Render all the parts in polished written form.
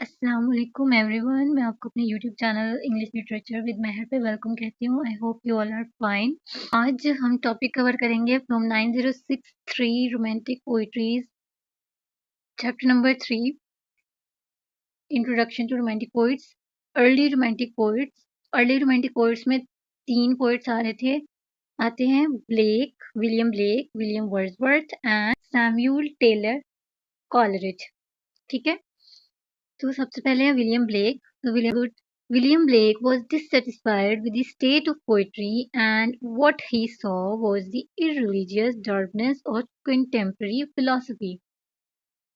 अस्सलाम वालेकुम एवरीवन। मैं आपको अपने YouTube channel English literature with Mahar पे वेलकम कहती हूँ। I hope you all are fine. आज हम टॉपिक कवर करेंगे from 9063 romantic poetries, chapter number 3, introduction to romantic poets. Early romantic poets. Early romantic poets में 3 पोइट्स आते हैं William Blake, William Wordsworth and Samuel Taylor Coleridge. ठीक है, तो सबसे पहले है विलियम ब्लेक। तो William Blake was dissatisfied with the state of poetry, and what he saw was the irreligious darkness of contemporary philosophy.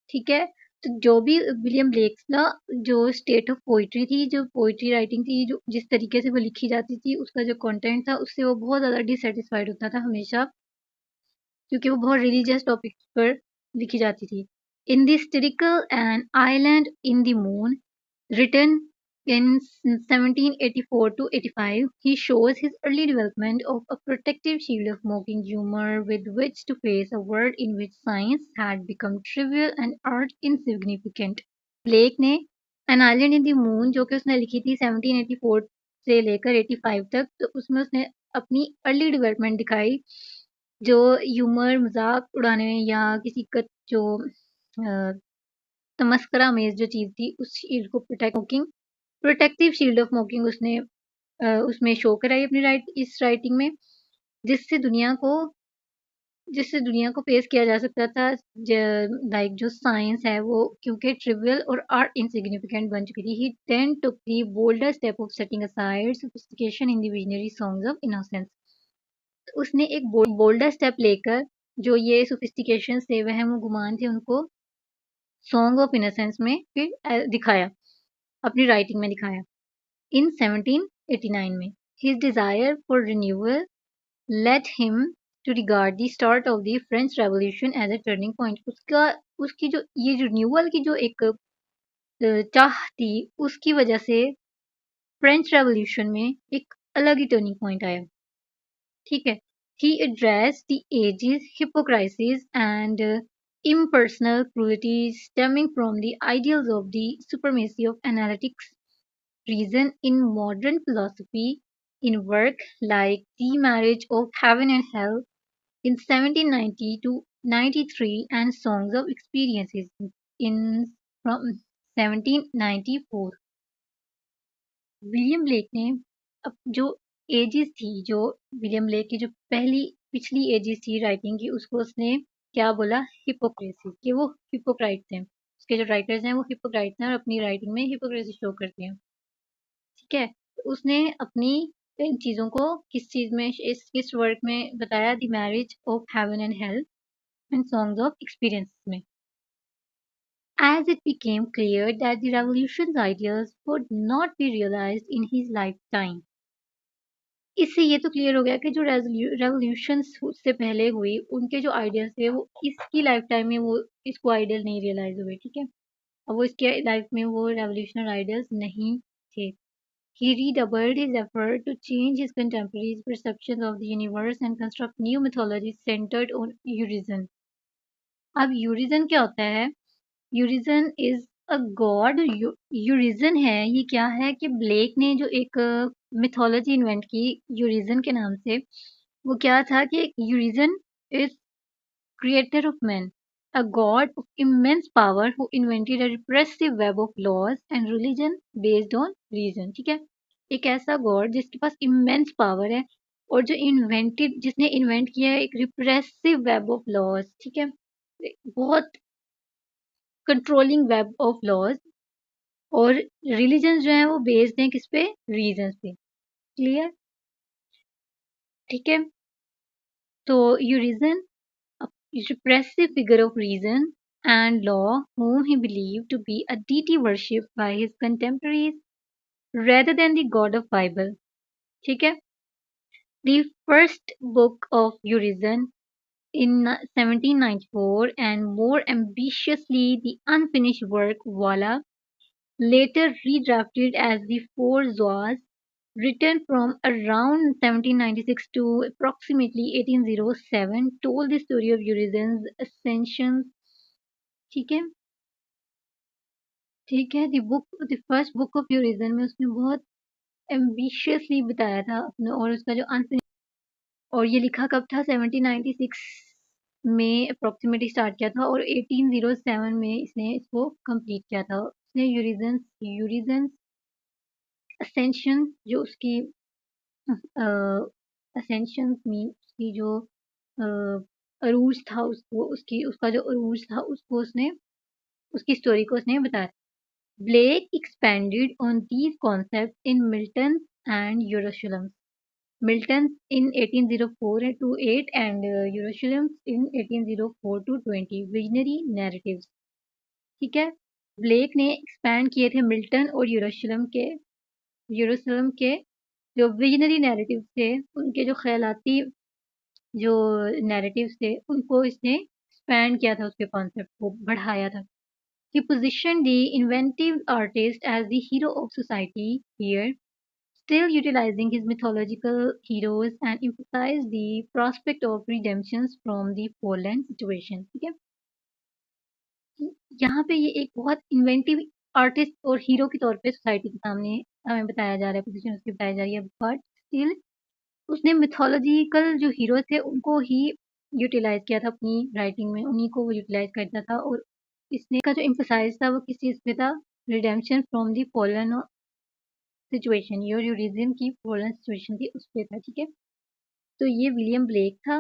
ठीक है, तो जो भी विलियम ब्लेक का जो स्टेट ऑफ पोइट्री थी, जो पोइट्री राइटिंग थी, जो जिस तरीके से वो लिखी जाती थी, उसका जो कंटेंट था, उससे वो बहुत ज़्यादा डिससेटिस्फाइड होता था हमेशा, क्योंकि वो बहुत रिलीजियस टॉपिक पर लिखी जाती थी। In the historical and island in the moon, written in 1784 to 85, he shows his early development of a protective shield of mocking humor with which to face a world in which science had become trivial and art insignificant. Blake ने an island in the moon, जो कि उसने लिखी थी 1784 से लेकर 85 तक, तो उसमें उसने अपनी अर्ली डेवलपमेंट दिखाई, जो ह्यूमर, मजाक उड़ाने या किसी का जो तमस्करा अमेज जो चीज़ थी, उस शील्ड को प्रोटेक्टिव शील्ड ऑफ मॉकिंग उसने उसमें शो कराई अपनी इस राइटिंग में, जिससे दुनिया को फेस किया जा सकता था। लाइक जो साइंस है वो क्योंकि ट्रिवियल और आर्ट इनसिग्निफिकेंट बन चुकी थी। He then took the bolder step of setting aside sophistication in the visionary songs of innocence. उसने एक बोल्डर स्टेप लेकर जो ये सोफिस्टिकेशन से वहम गुमान थे, उनको सॉन्ग ऑफ इनोसेंस में फिर दिखाया, अपनी राइटिंग में दिखाया। इन 1789 में his desire for renewal led him to regard the start of the French Revolution as a turning point. उसकी जो ये रिन्यूअल की जो एक चाह थी, उसकी वजह से फ्रेंच रेवोल्यूशन में एक अलग ही टर्निंग पॉइंट आया। ठीक है, he addressed the age's hypocrisies and impersonal cruelty stemming from the ideals of the supremacy of analytics reason in modern philosophy in work like The Marriage of Heaven and Hell in 1790 to 93 and Songs of Experiences in from 1794. William Blake ने अब जो edges थी, जो William Blake की जो पिछली edges थी writing की, उसको उसने क्या बोला? हिपोक्रेसी, कि वो हिपोक्राइट थे। उसके जो राइटर्स हैं वो हिपोक्राइट हैं और अपनी राइटिंग में हिपोक्रेसी शो करते हैं। ठीक है, तो उसने अपनी इन चीज़ों को किस चीज़ में, इस वर्क में बताया, the marriage of heaven and hell and songs of experience में। As it became clear that the revolution's ideals would not be realized in his lifetime. इससे ये तो क्लियर हो गया कि जो रेवोल्यूशन उससे पहले हुई, उनके जो आइडियल्स थे वो इसकी लाइफ टाइम में वो इसको आइडियल नहीं रियलाइज हुए। ठीक है, अब वो इसके लाइफ में वो रेवोल्यूशनरी आइडियल्स नहीं थे। He redoubled his effort to change his contemporaries' perceptions of the universe and construct new mythologies centered on Urizen. अब यूरिजन क्या होता है? यूरिजन इज अ गॉड। यूरिजन है, ये क्या है कि ब्लेक ने जो एक मिथोलॉजी इन्वेंट की यूरिजन के नाम से, वो क्या था कि यूरिजन is creator of men, a god of immense power who invented a repressive web of laws and religion based on reason. ठीक है, एक ऐसा गॉड जिसके पास इमेंस पावर है और जिसने इन्वेंट किया है एक रिप्रेसिव वेब ऑफ लॉज। ठीक है, बहुत कंट्रोलिंग वेब ऑफ लॉज, और रिलीजन जो है वो बेस्ड हैं किस पे? रीजन पे। क्लियर? ठीक है, तो यूरिजन, a repressive figure of reason and law whom he believed to be a deity worshipped by his contemporaries rather than the God of Bible. ठीक है, the first book of Urizen in 1794 and more ambitiously the unfinished work Wala, later redrafted as the Four Zwas, written from around 1796 to approximately 1807, told the story of Urizen's ascension. ठीक है, ठीक है। The first book of यूरिज़न में उसने बहुत ambitiously बताया था अपने, और उसका जो अनफिनिश, और ये लिखा कब था? 1796 में अप्रॉक्सिमेटली स्टार्ट किया था, और 1807 में इसने इसको कंप्लीट किया था। उसने यूरिज़न असेंशन, जो उसकी असेंशन मीन उसकी जो अरूज था, उसको उसकी उसका जो अरूज था उसको उसने, उसकी स्टोरी को उसने बताया। Blake expanded on these concepts in Milton and Jerusalem. Milton in 1804 to 8 and Jerusalem in 1804 to 20 visionary narratives. ठीक है। ब्लेक ने एक्सपैंड किए थे मिल्टन और यरूशलेम के जो विजनरी नैरेटिव थे, उनके जो ख्यालाती जो नैरेटिव्स थे, उनको इसने एक्सपैंड किया था, उसके कॉन्सेप्ट को बढ़ाया था। He positioned the inventive artist as the hero of society here, still utilizing his mythological heroes and emphasized the prospect of redemption from the fallen situation. ठीक है। यहाँ पे ये एक बहुत इन्वेंटिव आर्टिस्ट और हीरो के तौर पे सोसाइटी के सामने हमें बताया जा रहा है, पोजीशन उसकी बताई जा रही है, बट स्टिल उसने मिथोलॉजिकल जो हीरो थे उनको ही यूटिलाइज किया था अपनी राइटिंग में, उन्हीं को वो यूटिलाइज करता था। और इसने का जो एम्फसाइज था वो किस चीज़ पे था? Redemption from the fallen situation, your Urizen की फॉलन सिचुएशन थी उस पे था। ठीक है। तो ये विलियम ब्लेक था।